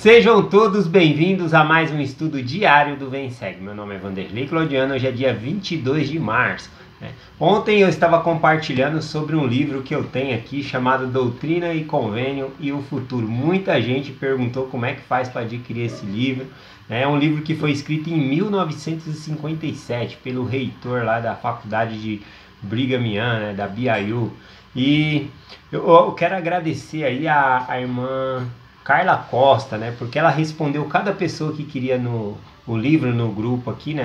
Sejam todos bem-vindos a mais um estudo diário do Vem Segue. Meu nome é Vanderlei Claudiano, hoje é dia 22 de março. Ontem eu estava compartilhando sobre um livro que eu tenho aqui chamado Doutrina e Convênio e o Futuro. Muita gente perguntou como é que faz para adquirir esse livro. É um livro que foi escrito em 1957 pelo reitor lá da faculdade de Brigham Young, da BYU. E eu quero agradecer aí a irmã Carla Costa, porque ela respondeu cada pessoa que queria o livro no grupo aqui,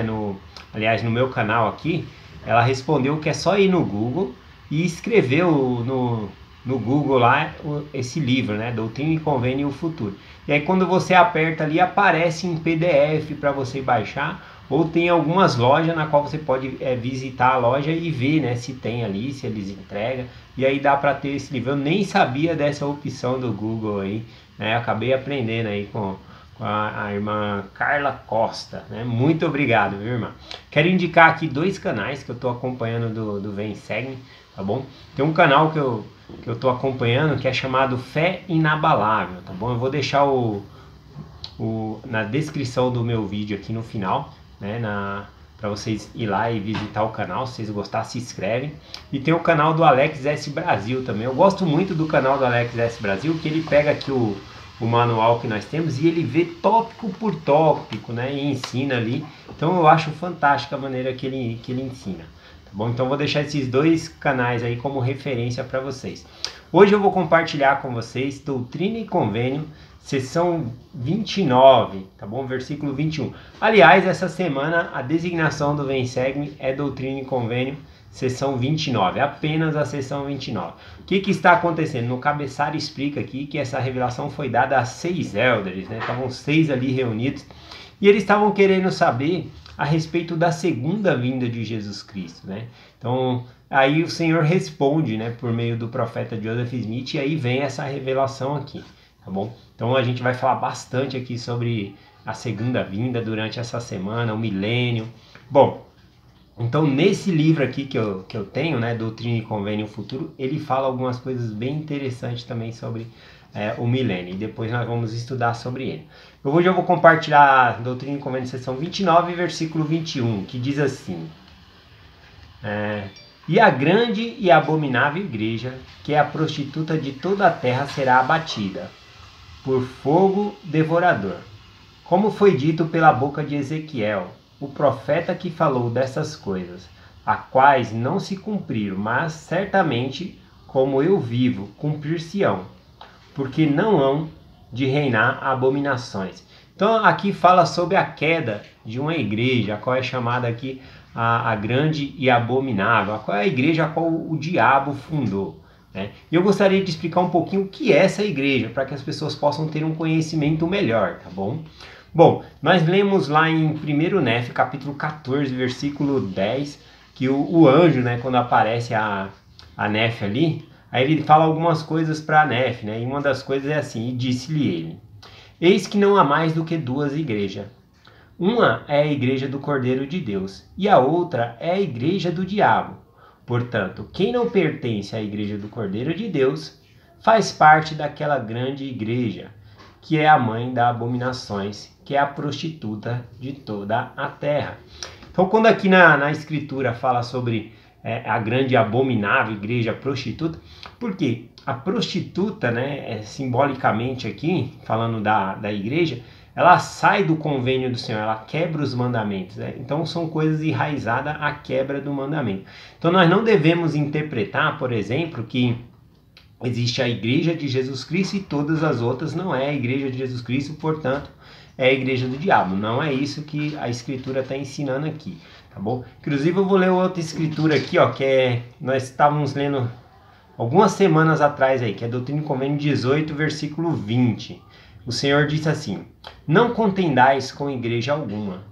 aliás, no meu canal aqui. Ela respondeu que é só ir no Google e escreveu no Google lá esse livro, Doutrina e Convênio e o Futuro. E aí quando você aperta ali, aparece em PDF para você baixar, ou tem algumas lojas na qual você pode visitar a loja e ver, se tem ali, se eles entregam. E aí dá para ter esse livro. Eu nem sabia dessa opção do Google aí, acabei aprendendo aí com a irmã Carla Costa, Muito obrigado, viu, irmã? Quero indicar aqui dois canais que eu estou acompanhando do Vem Segue, tá bom? Tem um canal que eu estou acompanhando que é chamado Fé Inabalável, tá bom? Eu vou deixar na descrição do meu vídeo aqui no final, para vocês ir lá e visitar o canal. Se vocês gostarem, se inscrevem. E tem o canal do Alex S Brasil também. Eu gosto muito do canal do Alex S Brasil, que ele pega aqui o manual que nós temos e ele vê tópico por tópico, e ensina ali. Então eu acho fantástica a maneira que ele ensina, tá bom? Então eu vou deixar esses dois canais aí como referência para vocês. Hoje eu vou compartilhar com vocês Doutrina e Convênio, seção 29, tá bom? Versículo 21. Aliás, essa semana a designação do Vem Segue é Doutrina e Convênio, seção 29, apenas a seção 29. O que está acontecendo? No cabeçalho explica aqui que essa revelação foi dada a 6 elders, Estavam 6 ali reunidos, e eles estavam querendo saber a respeito da segunda vinda de Jesus Cristo, Então, aí o Senhor responde, por meio do profeta Joseph Smith, e aí vem essa revelação aqui, tá bom? Então a gente vai falar bastante aqui sobre a segunda vinda durante essa semana, o milênio. Bom, então nesse livro aqui que eu tenho, Doutrina e Convênio e o Futuro, ele fala algumas coisas bem interessantes também sobre o milênio, e depois nós vamos estudar sobre ele. Hoje eu vou compartilhar a Doutrina e Convênio, seção 29, versículo 21, que diz assim: E a grande e abominável igreja, que é a prostituta de toda a terra, será abatida por fogo devorador, como foi dito pela boca de Ezequiel, o profeta que falou dessas coisas, a quais não se cumpriram, mas certamente, como eu vivo, cumprir-se-ão, porque não hão de reinar abominações. Então aqui fala sobre a queda de uma igreja, a qual é chamada aqui a grande e abominável, a qual é a igreja a qual o diabo fundou. E eu gostaria de explicar um pouquinho o que é essa igreja, para que as pessoas possam ter um conhecimento melhor, tá bom? Bom, nós lemos lá em 1 Néfio, capítulo 14, versículo 10, que o anjo, quando aparece a Néfio ali, aí ele fala algumas coisas para a Néfio, e uma das coisas é assim: e disse-lhe ele: eis que não há mais do que duas igrejas. Uma é a igreja do Cordeiro de Deus, e a outra é a igreja do diabo. Portanto, quem não pertence à igreja do Cordeiro de Deus, faz parte daquela grande igreja, que é a mãe das abominações, que é a prostituta de toda a terra. Então, quando aqui na escritura fala sobre a grande e abominável igreja prostituta, porque a prostituta, simbolicamente aqui, falando da igreja, ela sai do convênio do Senhor, ela quebra os mandamentos. Então são coisas enraizadas à quebra do mandamento. Então nós não devemos interpretar, por exemplo, que existe a igreja de Jesus Cristo e todas as outras não é a igreja de Jesus Cristo, portanto é a igreja do diabo. Não é isso que a escritura está ensinando aqui, tá bom? Inclusive eu vou ler outra escritura aqui, nós estávamos lendo algumas semanas atrás aí, que é Doutrina e Convênio 18, versículo 20. O Senhor disse assim: não contendais com igreja alguma,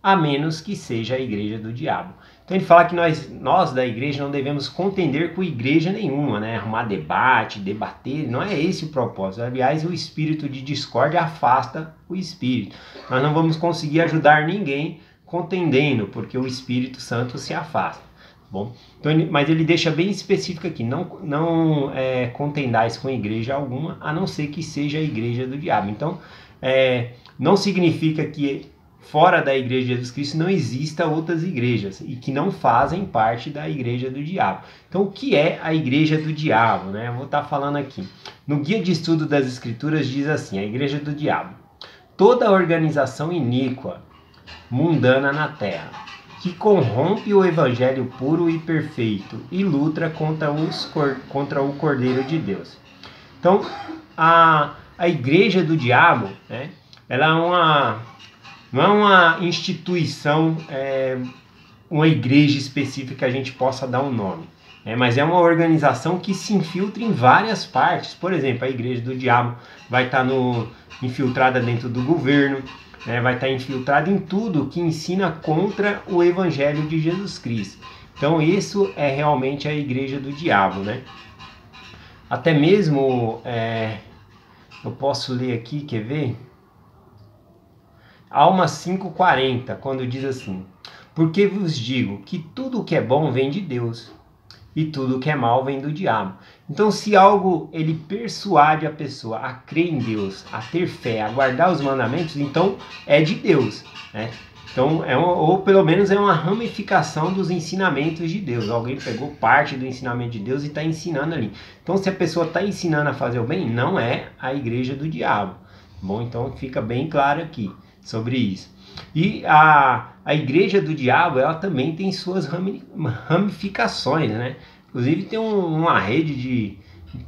a menos que seja a igreja do diabo. Então ele fala que nós da igreja não devemos contender com igreja nenhuma, arrumar debate, debater, não é esse o propósito. Aliás, o espírito de discórdia afasta o espírito. Nós não vamos conseguir ajudar ninguém contendendo, porque o Espírito Santo se afasta. Bom, então, mas ele deixa bem específico aqui, não contendais com igreja alguma, a não ser que seja a igreja do diabo. Então, não significa que fora da igreja de Jesus Cristo não exista outras igrejas e que não fazem parte da igreja do diabo. Então, o que é a igreja do diabo, né? Eu vou estar falando aqui. No Guia de Estudo das Escrituras diz assim, a igreja do diabo: toda organização iníqua, mundana na terra, que corrompe o evangelho puro e perfeito e luta contra o Cordeiro de Deus. Então, a igreja do diabo, né, ela não é uma instituição, uma igreja específica que a gente possa dar um nome, mas é uma organização que se infiltra em várias partes. Por exemplo, a igreja do diabo vai estar infiltrada dentro do governo, vai estar infiltrado em tudo que ensina contra o evangelho de Jesus Cristo. Então isso é realmente a igreja do diabo, né? Até mesmo, eu posso ler aqui, quer ver? Alma 5,40, quando diz assim: porque vos digo que tudo que é bom vem de Deus, e tudo que é mal vem do diabo. Então, se algo ele persuade a pessoa a crer em Deus, a ter fé, a guardar os mandamentos, então é de Deus, né? Então, ou pelo menos é uma ramificação dos ensinamentos de Deus. Alguém pegou parte do ensinamento de Deus e está ensinando ali. Então, se a pessoa está ensinando a fazer o bem, não é a igreja do diabo. Bom, então fica bem claro aqui sobre isso. E a igreja do diabo, ela também tem suas ramificações, né? Inclusive tem uma rede de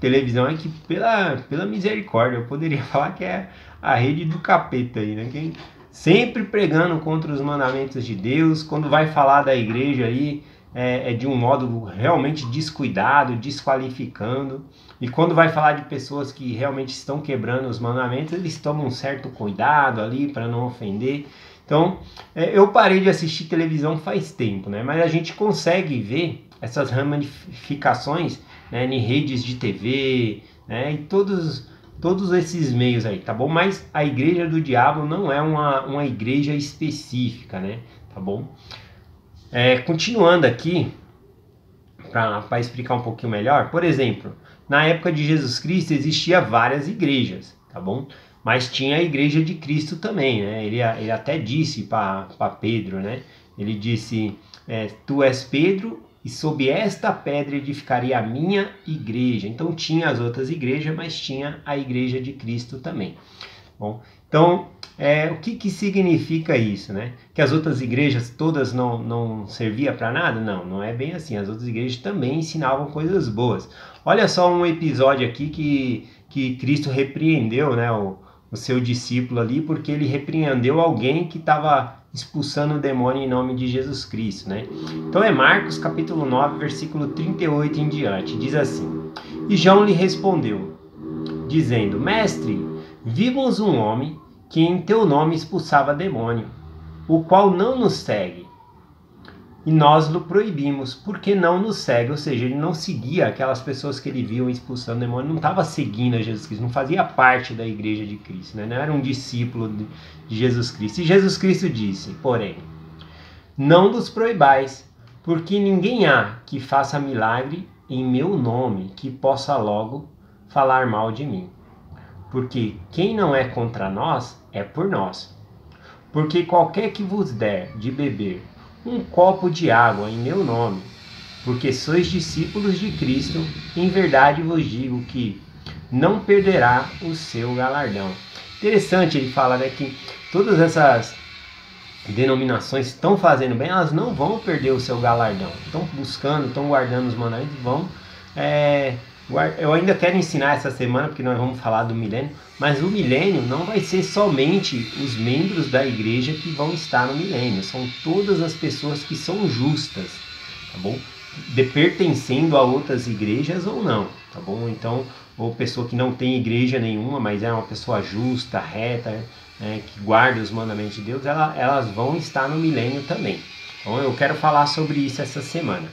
televisão aí que, pela misericórdia, eu poderia falar que é a rede do capeta aí, né? Quem sempre pregando contra os mandamentos de Deus, quando vai falar da igreja aí, é de um modo realmente descuidado, desqualificando. E quando vai falar de pessoas que realmente estão quebrando os mandamentos, eles tomam um certo cuidado ali para não ofender. Então, eu parei de assistir televisão faz tempo, né? Mas a gente consegue ver essas ramificações, né, em redes de TV, né, e todos esses meios aí, tá bom? Mas a igreja do diabo não é uma igreja específica, né? Tá bom? Continuando aqui, para explicar um pouquinho melhor, por exemplo, na época de Jesus Cristo existia várias igrejas, tá bom? Mas tinha a igreja de Cristo também, né? Ele até disse para Pedro, né? Ele disse, tu és Pedro, e sob esta pedra edificarei a minha igreja. Então tinha as outras igrejas, mas tinha a igreja de Cristo também. Bom, então, o que significa isso, né? Que as outras igrejas todas não serviam para nada? Não é bem assim. As outras igrejas também ensinavam coisas boas. Olha só um episódio aqui que Cristo repreendeu, né, o seu discípulo ali, porque ele repreendeu alguém que estava expulsando o demônio em nome de Jesus Cristo, né? Então é Marcos capítulo 9, versículo 38 em diante. Diz assim: e João lhe respondeu, dizendo: mestre, vimos um homem que em teu nome expulsava demônio, o qual não nos segue, e nós lhe proibimos, porque não nos segue. Ou seja, ele não seguia aquelas pessoas que ele viu expulsando demônio, não estava seguindo a Jesus Cristo, não fazia parte da igreja de Cristo, né? Não era um discípulo de Jesus Cristo. E Jesus Cristo disse, porém, não nos proibais, porque ninguém há que faça milagre em meu nome que possa logo falar mal de mim. Porque quem não é contra nós é por nós. Porque qualquer que vos der de beber um copo de água em meu nome, porque sois discípulos de Cristo, em verdade vos digo que não perderá o seu galardão. Interessante ele falar, né, que todas essas denominações estão fazendo bem, elas não vão perder o seu galardão. Estão buscando, estão guardando os mandamentos, vão... Eu ainda quero ensinar essa semana, porque nós vamos falar do milênio, mas o milênio não vai ser somente os membros da igreja que vão estar no milênio, são todas as pessoas que são justas, tá bom? Pertencendo a outras igrejas ou não, tá bom? Então, ou pessoa que não tem igreja nenhuma, mas é uma pessoa justa, reta, que guarda os mandamentos de Deus, elas vão estar no milênio também. Então, eu quero falar sobre isso essa semana.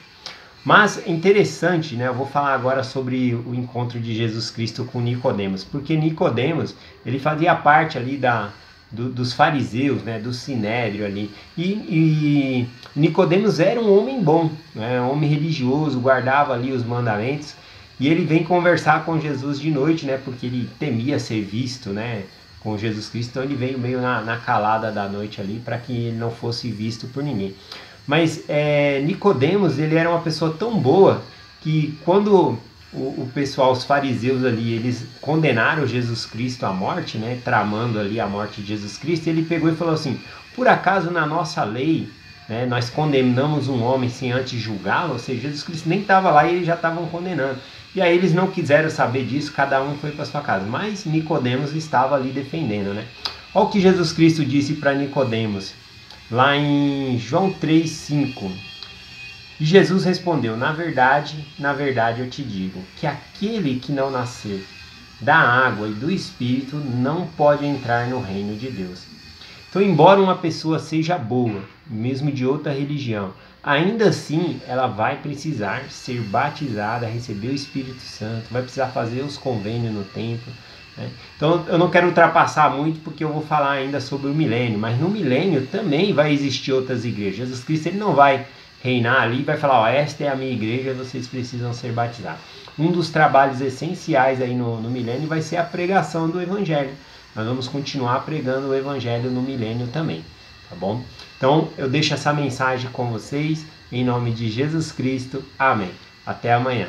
Mas interessante, né? Eu vou falar agora sobre o encontro de Jesus Cristo com Nicodemos, porque Nicodemos, ele fazia parte ali da dos fariseus, né, do sinédrio ali. E Nicodemos era um homem bom, né, um homem religioso, guardava ali os mandamentos. E ele vem conversar com Jesus de noite, né, porque ele temia ser visto, né, com Jesus Cristo. Então ele veio meio na calada da noite ali para que ele não fosse visto por ninguém. Mas Nicodemos, ele era uma pessoa tão boa que quando o pessoal, os fariseus ali, eles condenaram Jesus Cristo à morte, né, tramando ali a morte de Jesus Cristo, ele pegou e falou assim: por acaso na nossa lei, né, nós condenamos um homem sem antes julgá-lo? Ou seja, Jesus Cristo nem estava lá e eles já estavam condenando. E aí eles não quiseram saber disso, cada um foi para sua casa. Mas Nicodemos estava ali defendendo, né? Olha o que Jesus Cristo disse para Nicodemos, lá em João 3,5. E Jesus respondeu: na verdade eu te digo, que aquele que não nascer da água e do Espírito não pode entrar no reino de Deus. Então, embora uma pessoa seja boa, mesmo de outra religião, ainda assim ela vai precisar ser batizada, receber o Espírito Santo, vai precisar fazer os convênios no templo, né? Então eu não quero ultrapassar muito porque eu vou falar ainda sobre o milênio, mas no milênio também vai existir outras igrejas. Jesus Cristo ele não vai reinar ali e vai falar: ó, esta é a minha igreja, vocês precisam ser batizados. Um dos trabalhos essenciais aí no milênio vai ser a pregação do Evangelho. Nós vamos continuar pregando o Evangelho no milênio também, tá bom? Então eu deixo essa mensagem com vocês, em nome de Jesus Cristo. Amém. Até amanhã.